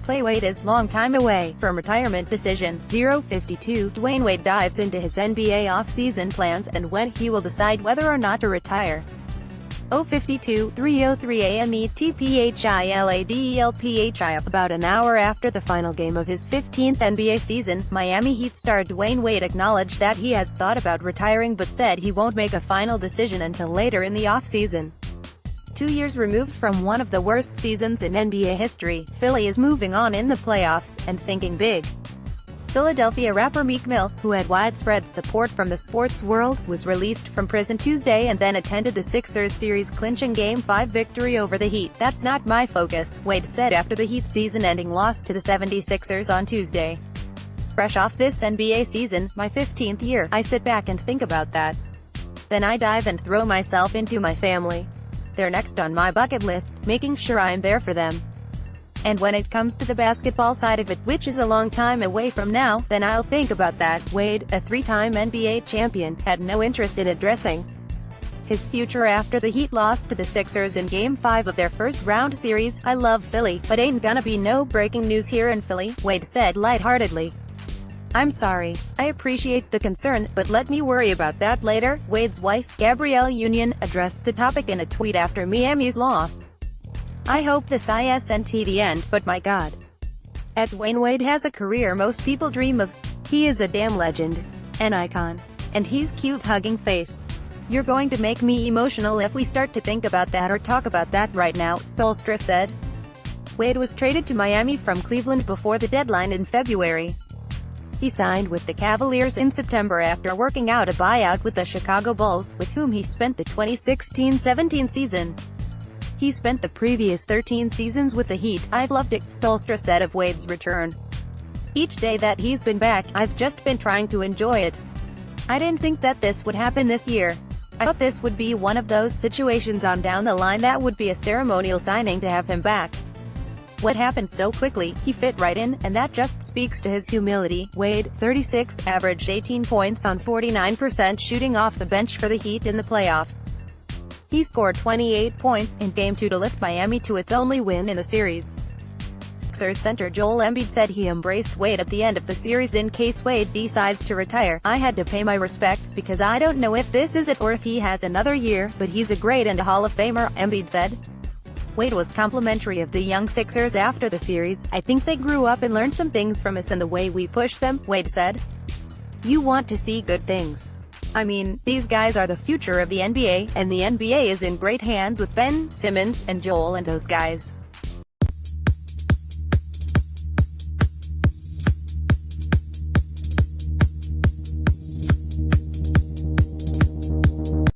playWade is long time away from retirement decision. 052 Dwyane Wade dives into his NBA offseason plans and when he will decide whether or not to retire. 052 303 AM ETPHILADELPHIA About an hour after the final game of his 15th NBA season, Miami Heat star Dwyane Wade acknowledged that he has thought about retiring but said he won't make a final decision until later in the offseason. 2 years removed from one of the worst seasons in NBA history, Philly is moving on in the playoffs, and thinking big. Philadelphia rapper Meek Mill, who had widespread support from the sports world, was released from prison Tuesday and then attended the Sixers series-clinching Game 5 victory over the Heat. "That's not my focus," Wade said after the Heat season-ending loss to the 76ers on Tuesday. "Fresh off this NBA season, my 15th year, I sit back and think about that. Then I dive and throw myself into my family. They're next on my bucket list, making sure I'm there for them. And when it comes to the basketball side of it, which is a long time away from now, then I'll think about that." Wade, a three-time NBA champion, had no interest in addressing his future after the Heat lost to the Sixers in Game 5 of their first-round series. "I love Philly, but ain't gonna be no breaking news here in Philly," Wade said lightheartedly. "I'm sorry. I appreciate the concern, but let me worry about that later." Wade's wife, Gabrielle Union, addressed the topic in a tweet after Miami's loss. "I hope this isn't the end, but my God. Dwyane Wade has a career most people dream of. He is a damn legend. An icon. And he's cute hugging face. You're going to make me emotional if we start to think about that or talk about that right now," Spoelstra said. Wade was traded to Miami from Cleveland before the deadline in February. He signed with the Cavaliers in September after working out a buyout with the Chicago Bulls, with whom he spent the 2016-17 season. He spent the previous 13 seasons with the Heat. "I've loved it," Spoelstra said of Wade's return. "Each day that he's been back, I've just been trying to enjoy it. I didn't think that this would happen this year. I thought this would be one of those situations on down the line that would be a ceremonial signing to have him back. What happened so quickly, he fit right in, and that just speaks to his humility." Wade, 36, averaged 18 points on 49% shooting off the bench for the Heat in the playoffs. He scored 28 points in Game 2 to lift Miami to its only win in the series. Sixers center Joel Embiid said he embraced Wade at the end of the series in case Wade decides to retire. "I had to pay my respects because I don't know if this is it or if he has another year, but he's a great and a Hall of Famer," Embiid said. Wade was complimentary of the young Sixers after the series. "I think they grew up and learned some things from us and the way we pushed them," Wade said. "You want to see good things. I mean, these guys are the future of the NBA, and the NBA is in great hands with Ben Simmons and Joel and those guys.